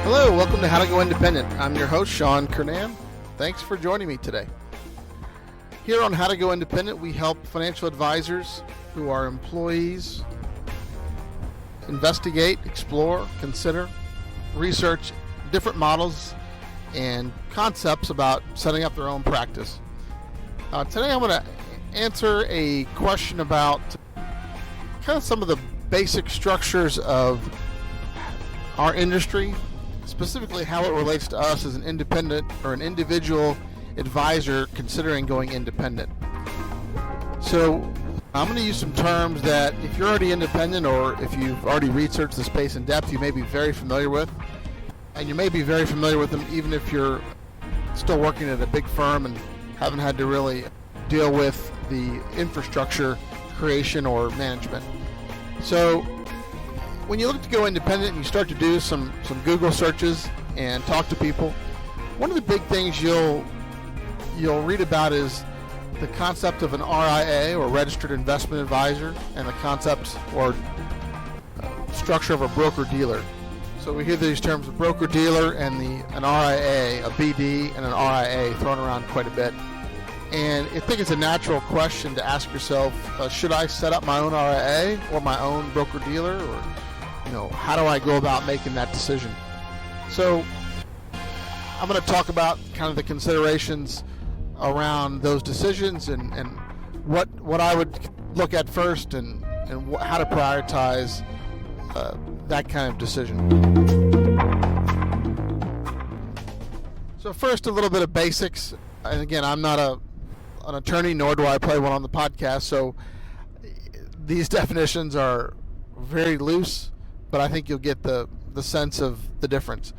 Hello, welcome to How to Go Independent. I'm your host, Sean Kernan. Thanks for joining me today. Here on How to Go Independent, we help financial advisors who are employees investigate, explore, consider, research different models and concepts about setting up their own practice. Today I'm going to answer a question about kind of some of the basic structures of our industry, specifically how it relates to us as an independent or an individual advisor considering going independent. So I'm going to use some terms that if you're already independent or if you've already researched the space in depth, you may be very familiar with. And you may be very familiar with them even if you're still working at a big firm and haven't had to really deal with the infrastructure creation or management. So when you look to go independent and you start to do some Google searches and talk to people, one of the big things you'll read about is the concept of an RIA or registered investment advisor and the concept or structure of a broker-dealer. So we hear these terms of broker-dealer and an RIA, a BD and an RIA thrown around quite a bit. And I think it's a natural question to ask yourself, should I set up my own RIA or my own broker-dealer, or how do I go about making that decision? So I'm going to talk about kind of the considerations around those decisions and what I would look at first and how to prioritize that kind of decision. So first, a little bit of basics. And again, I'm not an attorney, nor do I play one on the podcast, so these definitions are very loose, but I think you'll get the sense of the difference.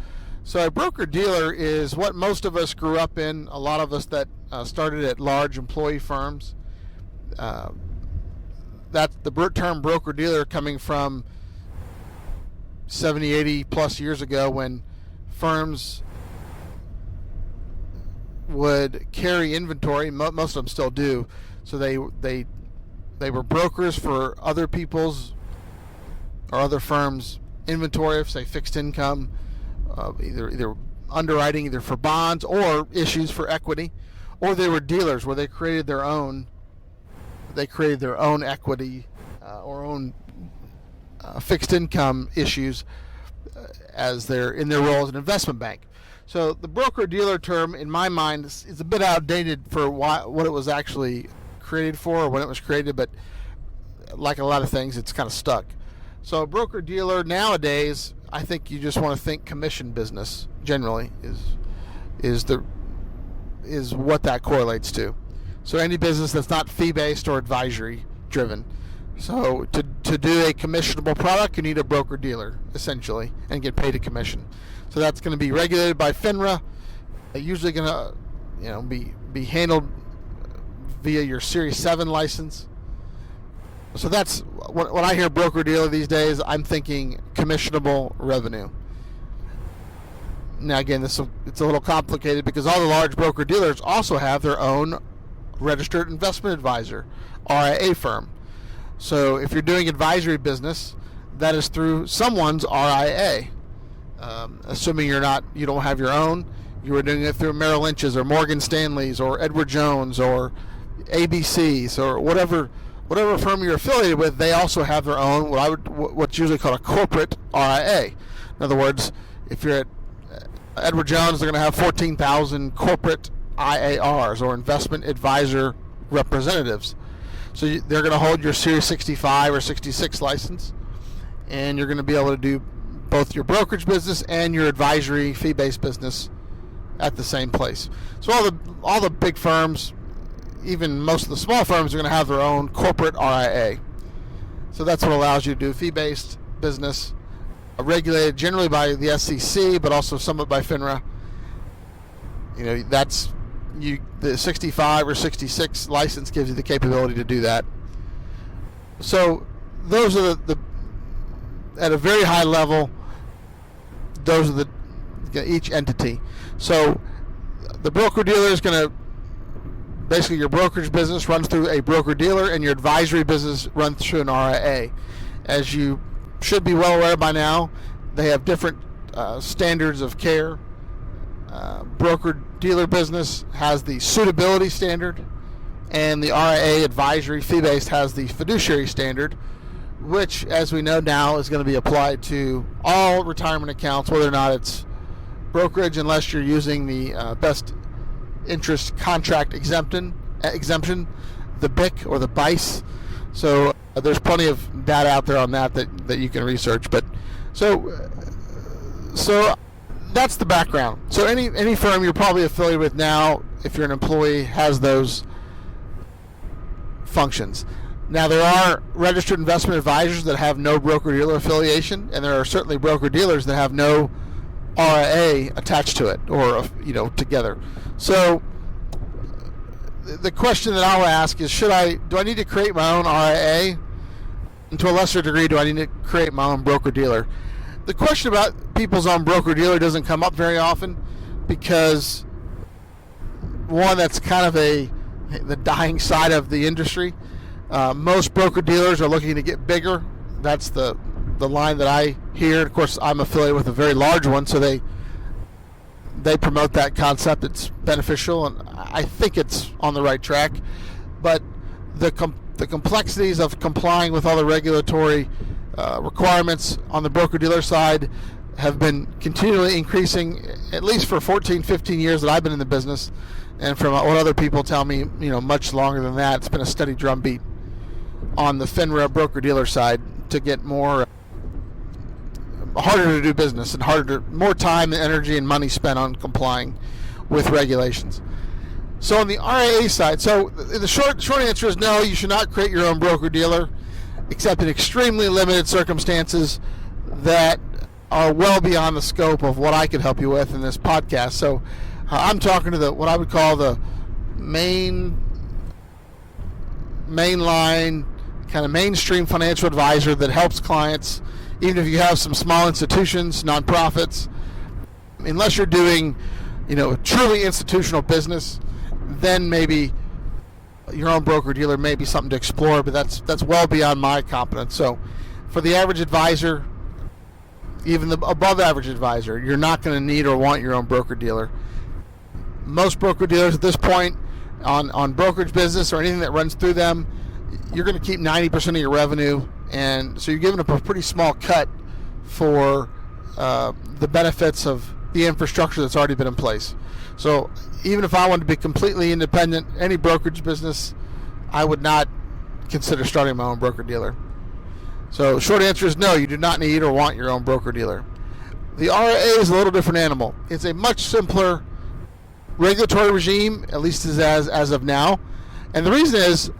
So a broker-dealer is what most of us grew up in, a lot of us that started at large employee firms. That's the term broker-dealer coming from 70, 80 plus years ago when firms would carry inventory. Most of them still do. So they were brokers for other people's or other firms' inventory of, say, fixed income, either underwriting either for bonds or issues for equity, or they were dealers where they created their own equity or own fixed income issues as they're in their role as an investment bank. So the broker-dealer term, in my mind, is a bit outdated for what it was actually created for or when it was created, but like a lot of things, it's kind of stuck. So a broker-dealer nowadays, I think you just want to think commission business generally is what that correlates to. So any business that's not fee-based or advisory-driven. So to do a commissionable product, you need a broker-dealer, essentially, and get paid a commission. So that's going to be regulated by FINRA. Usually going to be handled via your Series 7 license. So that's when I hear broker-dealer these days, I'm thinking commissionable revenue. Now again, it's a little complicated because all the large broker-dealers also have their own registered investment advisor, RIA firm. So if you're doing advisory business, that is through someone's RIA. Assuming you don't have your own, you were doing it through Merrill Lynch's or Morgan Stanley's or Edward Jones or ABC's or whatever firm you're affiliated with. They also have their own what's usually called a corporate RIA. In other words, if you're at Edward Jones, they're going to have 14,000 corporate IARs or investment advisor representatives. So they're going to hold your Series 65 or 66 license, and you're going to be able to do both your brokerage business and your advisory fee-based business at the same place. So all the big firms, even most of the small firms, are going to have their own corporate RIA. So that's what allows you to do fee-based business, regulated generally by the SEC, but also somewhat by FINRA. The 65 or 66 license gives you the capability to do that. So those are the at a very high level, those are each entity. So the broker-dealer is going to basically, your brokerage business runs through a broker-dealer and your advisory business runs through an RIA. As you should be well aware by now, they have different standards of care. Broker-dealer business has the suitability standard, and the RIA advisory fee-based has the fiduciary standard, which, as we know now, is going to be applied to all retirement accounts, whether or not it's brokerage, unless you're using the best interest contract exemption, the BIC or the BICE. So there's plenty of data out there on that you can research. But so that's the background. So any firm you're probably affiliated with now, if you're an employee, has those functions. Now, there are registered investment advisors that have no broker-dealer affiliation, and there are certainly broker-dealers that have no RIA attached to it or together. So the question that I'll ask is, do I need to create my own RIA? And to a lesser degree, do I need to create my own broker-dealer? The question about people's own broker-dealer doesn't come up very often because, one, that's kind of the dying side of the industry. Most broker-dealers are looking to get bigger. That's the line that I hear. Of course, I'm affiliated with a very large one, so they promote that concept. It's beneficial, and I think it's on the right track. But the complexities of complying with all the regulatory requirements on the broker-dealer side have been continually increasing, at least for 14, 15 years that I've been in the business. And from what other people tell me, much longer than that, it's been a steady drumbeat on the FINRA broker-dealer side to get harder to do business and more time and energy and money spent on complying with regulations. So on the RIA side, the short answer is no, you should not create your own broker-dealer, except in extremely limited circumstances that are well beyond the scope of what I could help you with in this podcast. So I'm talking to what I would call the mainline kind of mainstream financial advisor that helps clients, even if you have some small institutions, nonprofits. Unless you're doing, truly institutional business, then maybe your own broker-dealer may be something to explore, but that's well beyond my competence. So for the average advisor, even the above-average advisor, you're not going to need or want your own broker-dealer. Most broker-dealers at this point on brokerage business or anything that runs through them, you're going to keep 90% of your revenue, and so you're giving up a pretty small cut for the benefits of the infrastructure that's already been in place. So even if I wanted to be completely independent, any brokerage business, I would not consider starting my own broker-dealer. So short answer is no, you do not need or want your own broker-dealer. The RIA is a little different animal. It's a much simpler regulatory regime, at least as of now. And the reason is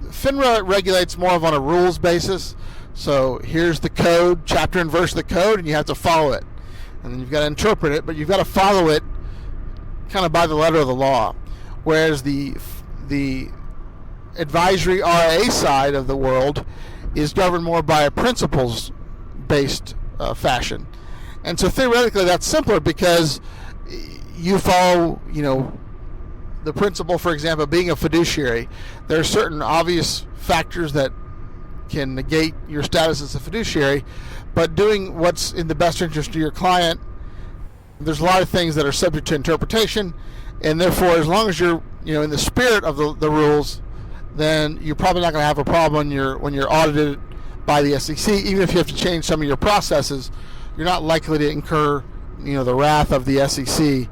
FINRA regulates more on a rules basis. So here's the code, chapter and verse of the code, and you have to follow it. And then you've got to interpret it, but you've got to follow it kind of by the letter of the law. Whereas the advisory RIA side of the world is governed more by a principles-based fashion. And so theoretically that's simpler because you follow, the principle, for example, being a fiduciary. There are certain obvious factors that can negate your status as a fiduciary, but doing what's in the best interest of your client, there's a lot of things that are subject to interpretation, and therefore as long as you're in the spirit of the rules, then you're probably not going to have a problem when you're audited by the SEC. Even if you have to change some of your processes, you're not likely to incur the wrath of the SEC.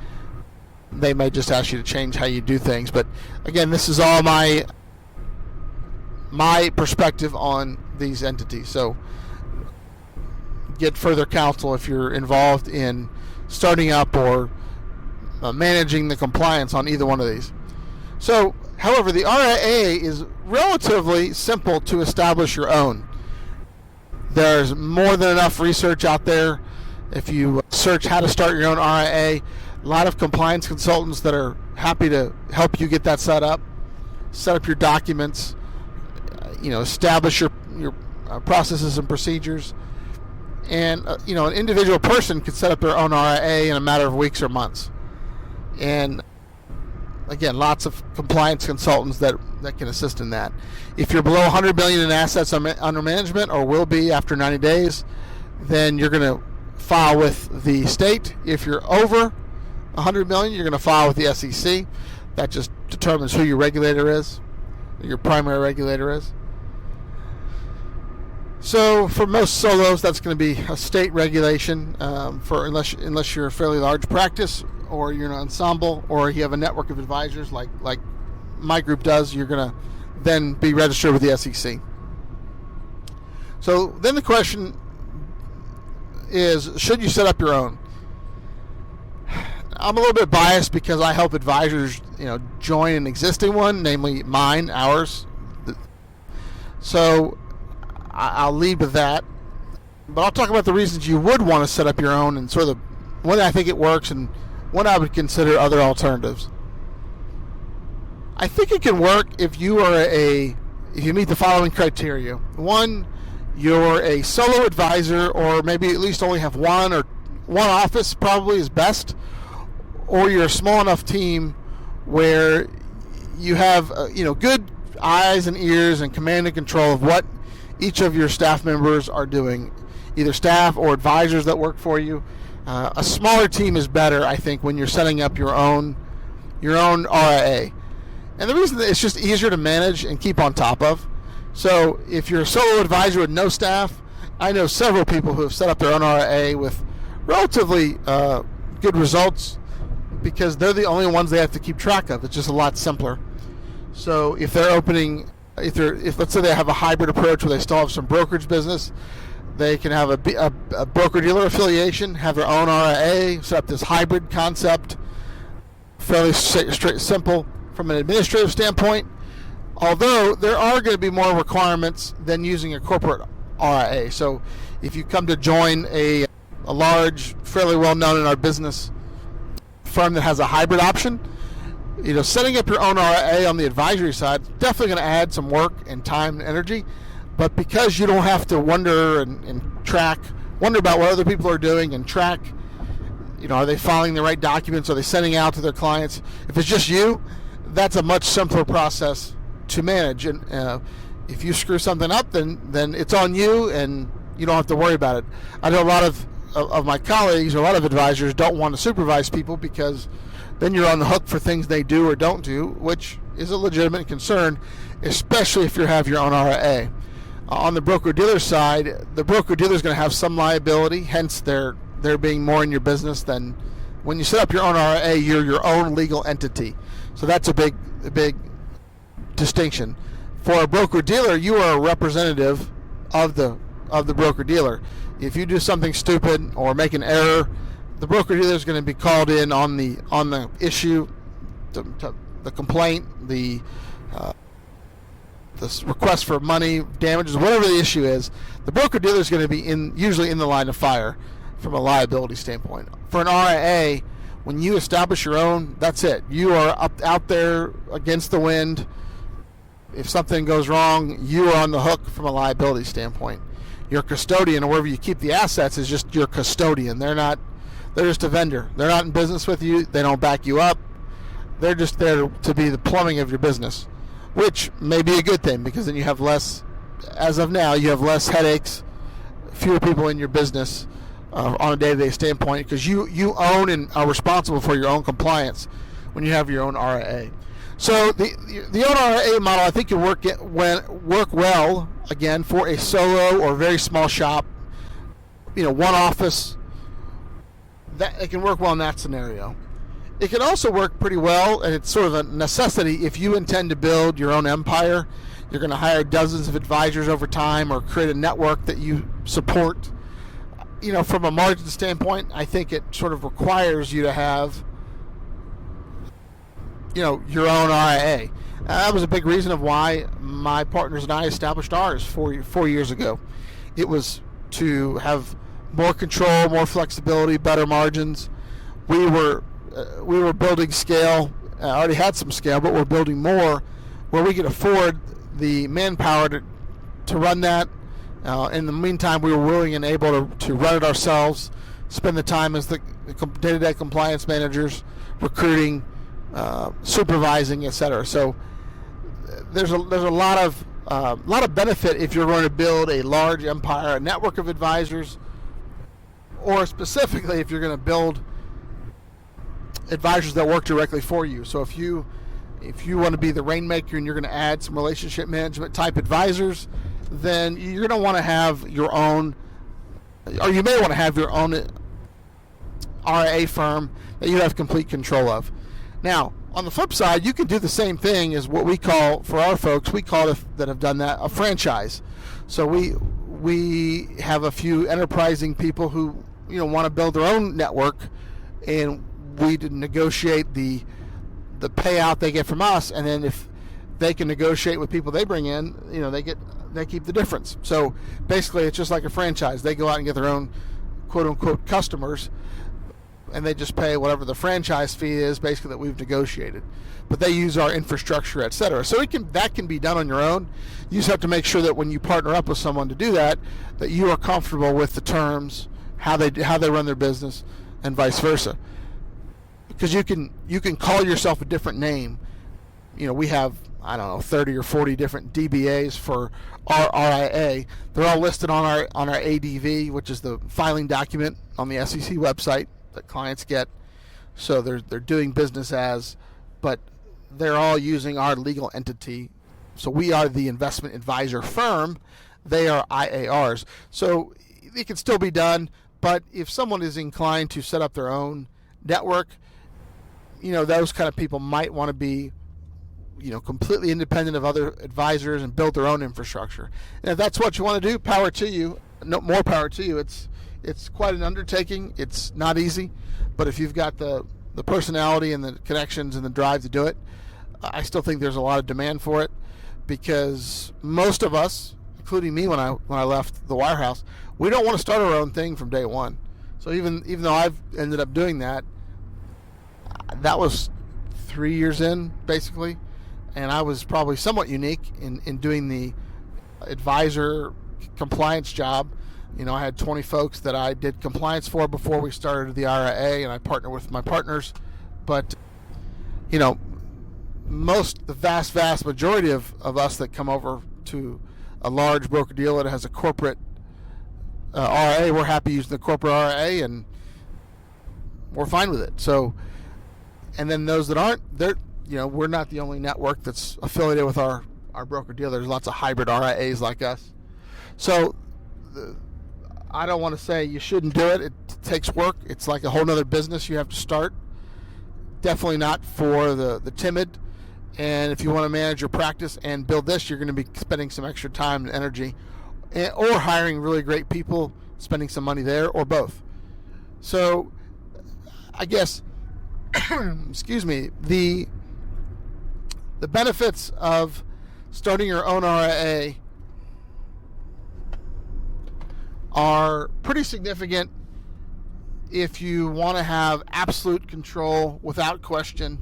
They may just ask you to change how you do things. But again, this is all my perspective on these entities. So get further counsel if you're involved in starting up or managing the compliance on either one of these. So, however, the RIA is relatively simple to establish your own. There's more than enough research out there. If you search how to start your own RIA, a lot of compliance consultants that are happy to help you get that set up your documents, establish your processes and procedures. And, an individual person could set up their own RIA in a matter of weeks or months. And again, lots of compliance consultants that can assist in that. If you're below $100 billion in assets under management, or will be after 90 days, then you're going to file with the state. If you're over 100 million, you're going to file with the SEC. That just determines who your regulator is, your primary regulator is. So for most solos, that's going to be a state regulation. Unless you're a fairly large practice, or you're an ensemble, or you have a network of advisors like my group does, you're going to then be registered with the SEC. So then the question is, should you set up your own? I'm a little bit biased because I help advisors, join an existing one, namely ours. So I'll lead with that. But I'll talk about the reasons you would want to set up your own, and sort of when I think it works and when I would consider other alternatives. I think it can work if you meet the following criteria. One, you're a solo advisor, or maybe at least only have one office, probably is best, or you're a small enough team where you have good eyes and ears and command and control of what each of your staff members are doing, either staff or advisors that work for you. A smaller team is better, I think, when you're setting up your own RIA. And the reason that it's just easier to manage and keep on top of. So if you're a solo advisor with no staff, I know several people who have set up their own RIA with relatively good results, because they're the only ones they have to keep track of. It's just a lot simpler. So if they're opening, if let's say they have a hybrid approach where they still have some brokerage business, they can have a broker-dealer affiliation, have their own RIA, set up this hybrid concept, fairly straight, simple from an administrative standpoint. Although there are going to be more requirements than using a corporate RIA. So if you come to join a large, fairly well-known in our business firm that has a hybrid option, setting up your own RIA on the advisory side is definitely going to add some work and time and energy. But because you don't have to wonder about what other people are doing and track, are they filing the right documents? Are they sending out to their clients? If it's just you, that's a much simpler process to manage. And if you screw something up, then it's on you, and you don't have to worry about it. I know a lot of my colleagues, or a lot of advisors, don't want to supervise people because then you're on the hook for things they do or don't do, which is a legitimate concern, especially if you have your own RIA. On the broker-dealer side, the broker-dealer is going to have some liability, hence they're being more in your business than when you set up your own RIA. You're your own legal entity, so that's a big distinction. For a broker-dealer, you are a representative of the broker-dealer. If you do something stupid or make an error, the broker-dealer is going to be called in on the issue, the complaint, the request for money, damages, whatever the issue is. The broker-dealer is going to be usually in the line of fire from a liability standpoint. For an RIA, when you establish your own, that's it. You are out there against the wind. If something goes wrong, you are on the hook from a liability standpoint. Your custodian, or wherever you keep the assets, is just your custodian. They're just a vendor. They're not in business with you. They don't back you up. They're just there to be the plumbing of your business, which may be a good thing, because then you have less, as of now, you have less headaches, fewer people in your business on a day-to-day standpoint, because you own and are responsible for your own compliance when you have your own RIA. So the own RIA model, I think, can work well, again, for a solo or very small shop, one office. That it can work well in that scenario. It can also work pretty well, and it's sort of a necessity if you intend to build your own empire. You're going to hire dozens of advisors over time, or create a network that you support. From a margin standpoint, I think it sort of requires you to have your own RIA. That was a big reason of why my partners and I established ours 4 years ago. It was to have more control, more flexibility, better margins. We were building scale. Already had some scale, but we're building more, where we could afford the manpower to run that. In the meantime, we were willing and able to run it ourselves, spend the time as the day-to-day compliance managers, recruiting, supervising, etc. So there's a lot of benefit if you're going to build a large empire, a network of advisors, or specifically if you're going to build advisors that work directly for you. So if you want to be the rainmaker and you're going to add some relationship management type advisors, then you're going to want to have your own, or you may want to have your own RIA firm that you have complete control of. Now, on the flip side, you can do the same thing as what we call, for our folks, we call it, that have done that, a franchise. So we have a few enterprising people who want to build their own network, and we negotiate the payout they get from us, and then if they can negotiate with people they bring in, they keep the difference. So basically, it's just like a franchise. They go out and get their own quote unquote customers, and they just pay whatever the franchise fee is, basically, that we've negotiated. But they use our infrastructure, etc. So that can be done on your own. You just have to make sure that when you partner up with someone to do that, that you are comfortable with the terms, how they run their business, and vice versa. Because you can call yourself a different name. We have, 30 or 40 different DBAs for our RIA. They're all listed on our ADV, which is the filing document on the SEC website that clients get. So they're doing business as, but they're all using our legal entity. So we are the investment advisor firm. They are IARs. So it can still be done, but if someone is inclined to set up their own network, those kind of people might want to be, completely independent of other advisors and build their own infrastructure. And if that's what you want to do, power to you. No, more power to you. It's quite an undertaking. It's not easy, but if you've got the personality and the connections and the drive to do it, I still think there's a lot of demand for it, because most of us, including me when I left the wirehouse, we don't want to start our own thing from day one. So even though I've ended up doing that was 3 years in, basically, and I was probably somewhat unique in doing the advisor compliance job. I had 20 folks that I did compliance for before we started the RIA, and I partnered with my partners. But, the vast majority of us that come over to a large broker-dealer that has a corporate RIA, we're happy using the corporate RIA, and we're fine with it. So, and then those that aren't, we're not the only network that's affiliated with our broker-dealer. There's lots of hybrid RIAs like us. So, I don't want to say you shouldn't do it. It takes work. It's like a whole other business you have to start. Definitely not for the timid. And if you want to manage your practice and build this, you're going to be spending some extra time and energy, or hiring really great people, spending some money there, or both. So, I guess, excuse me, the benefits of starting your own RIA are pretty significant if you want to have absolute control without question,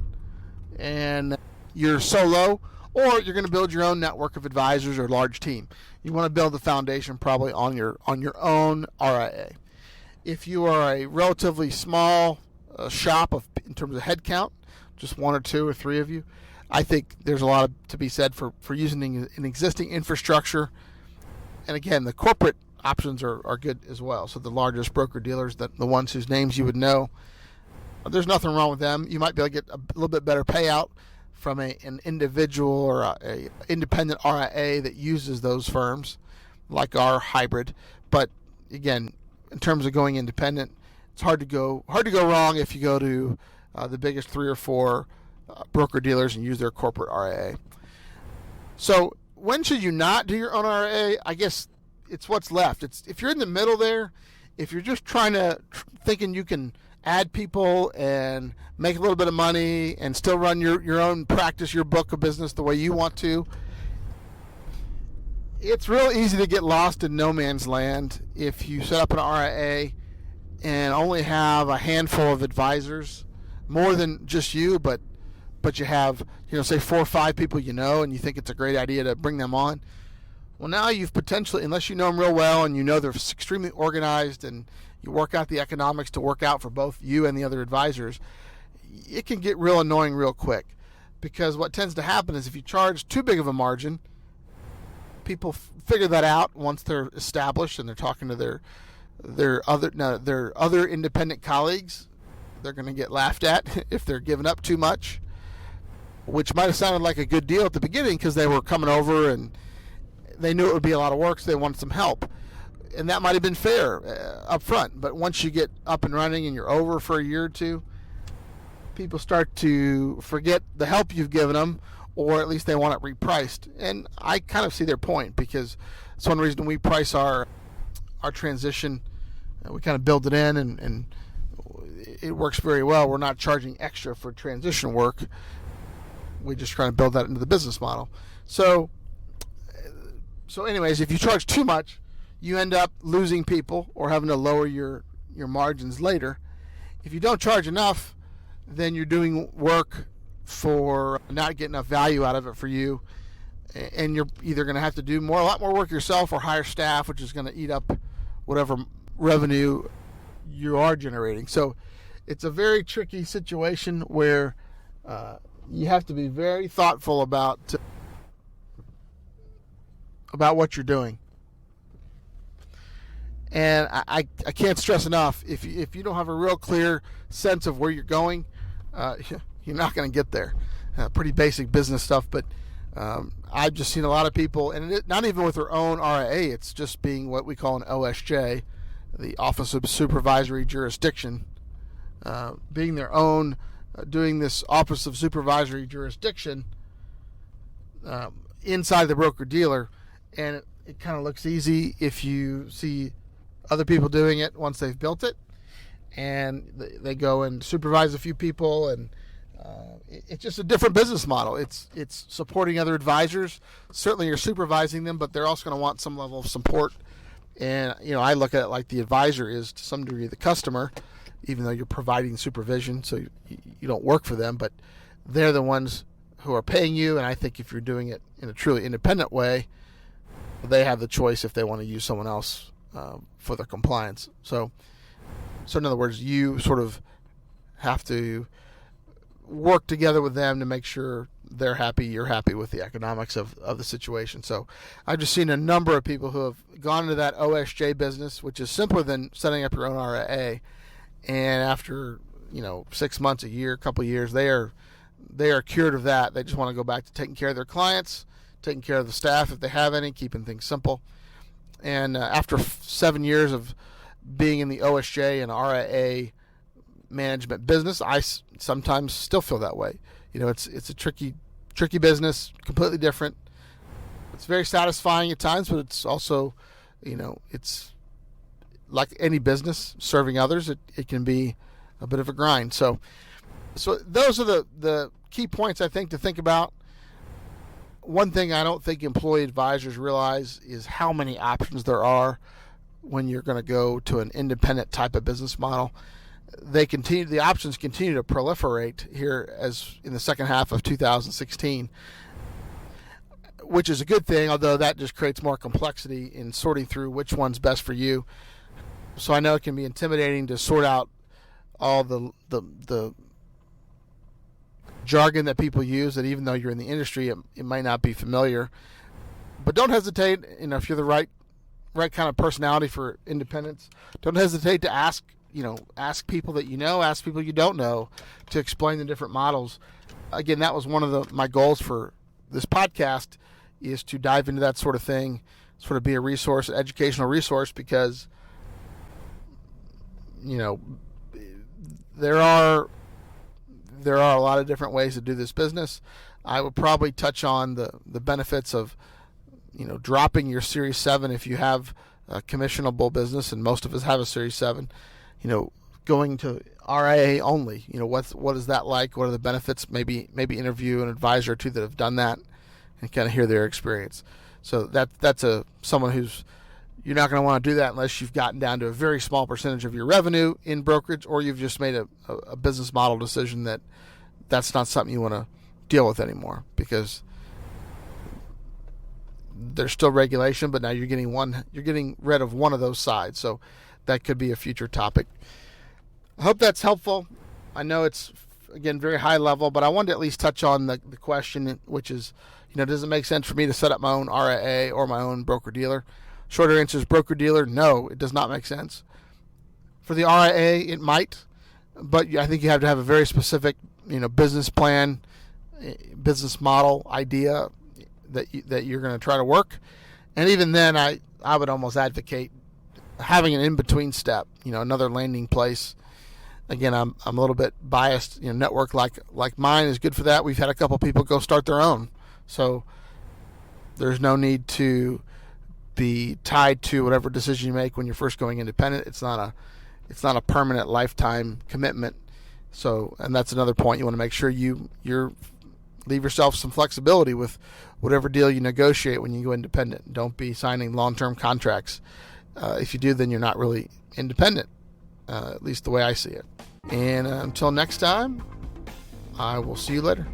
and you're solo, or you're going to build your own network of advisors or large team. You want to build the foundation probably on your own RIA. If you are a relatively small shop in terms of head count, just one or two or three of you, I think there's a lot to be said for using an existing infrastructure. And again, the corporate options are good as well. So the largest broker-dealers, the ones whose names you would know, there's nothing wrong with them. You might be able to get a little bit better payout from an individual or a independent RIA that uses those firms, like our hybrid. But again, in terms of going independent, it's hard to go wrong if you go to the biggest 3 or 4 broker-dealers and use their corporate RIA. So when should you not do your own RIA? I guess it's what's left. It's if you're in the middle there, if you're just thinking you can add people and make a little bit of money and still run your own practice, your book of business the way you want to, it's real easy to get lost in no man's land if you set up an RIA and only have a handful of advisors, more than just you, but you have, say 4 or 5 people and you think it's a great idea to bring them on. Well, now you've potentially, unless you know them real well and they're extremely organized and you work out the economics to work out for both you and the other advisors, it can get real annoying real quick. Because what tends to happen is if you charge too big of a margin, people figure that out once they're established and they're talking to their other independent colleagues, they're going to get laughed at if they're giving up too much, which might have sounded like a good deal at the beginning because they were coming over and they knew it would be a lot of work, so they wanted some help. And that might have been fair up front. But once you get up and running and you're over for a year or two, people start to forget the help you've given them, or at least they want it repriced. And I kind of see their point, because it's one reason we price our transition. We kind of build it in, and it works very well. We're not charging extra for transition work. We just try to build that into the business model. So anyways, if you charge too much, you end up losing people or having to lower your margins later. If you don't charge enough, then you're doing work for not getting enough value out of it for you, and you're either going to have to do a lot more work yourself, or hire staff, which is going to eat up whatever revenue you are generating. So it's a very tricky situation where you have to be very thoughtful about what you're doing. And I can't stress enough, if you don't have a real clear sense of where you're going, you're not going to get there. Pretty basic business stuff, but I've just seen a lot of people, and not even with their own RIA, it's just being what we call an OSJ, the Office of Supervisory Jurisdiction, being their own, doing this Office of Supervisory Jurisdiction inside the broker-dealer, and it kind of looks easy if you see other people doing it once they've built it, and they go and supervise a few people, and it's just a different business model. It's supporting other advisors. Certainly you're supervising them, but they're also going to want some level of support. And I look at it like the advisor is to some degree the customer, even though you're providing supervision, so you don't work for them, but they're the ones who are paying you. And I think if you're doing it in a truly independent way, they have the choice if they want to use someone else for their compliance. So in other words, you sort of have to work together with them to make sure they're happy, you're happy with the economics of the situation. So I've just seen a number of people who have gone into that OSJ business, which is simpler than setting up your own RIA, and after 6 months, a year, a couple of years, they are cured of that. They just want to go back to taking care of their clients, taking care of the staff if they have any, keeping things simple. And after 7 years of being in the OSJ and RIA management business, I sometimes still feel that way. It's a tricky business, completely different. It's very satisfying at times, but it's also, it's like any business serving others. It can be a bit of a grind. So those are the key points I think to think about. One thing I don't think employee advisors realize is how many options there are when you're going to go to an independent type of business model. The options continue to proliferate here as in the second half of 2016, which is a good thing, although that just creates more complexity in sorting through which one's best for you. So I know it can be intimidating to sort out all the jargon that people use, that even though you're in the industry, it might not be familiar. But don't hesitate, if you're the right kind of personality for independence, don't hesitate to ask people that ask people you don't know to explain the different models. Again, that was one of my goals for this podcast, is to dive into that sort of thing, sort of be a resource, an educational resource, because there are a lot of different ways to do this business. I would probably touch on the benefits of dropping your Series 7 if you have a commissionable business, and most of us have a Series 7. Going to RIA only. What is that like? What are the benefits? Maybe interview an advisor or two that have done that and kind of hear their experience. So that's someone who's, you're not going to want to do that unless you've gotten down to a very small percentage of your revenue in brokerage, or you've just made a business model decision that's not something you want to deal with anymore, because there's still regulation, but now you're getting rid of one of those sides. So that could be a future topic. I hope that's helpful. I know it's, again, very high level, but I wanted to at least touch on the question, which is, does it make sense for me to set up my own RIA or my own broker-dealer? Shorter answer is broker-dealer. No, it does not make sense. For the RIA, it might, but I think you have to have a very specific, business plan, business model idea that you're going to try to work. And even then, I would almost advocate having an in-between step, another landing place. Again, I'm a little bit biased. Network like mine is good for that. We've had a couple people go start their own, so there's no need to be tied to whatever decision you make when you're first going independent. It's not a permanent lifetime commitment. So, and that's another point. You want to make sure you're leave yourself some flexibility with whatever deal you negotiate when you go independent. Don't be signing long-term contracts. If you do, then you're not really independent, at least the way I see it. And until next time, I will see you later.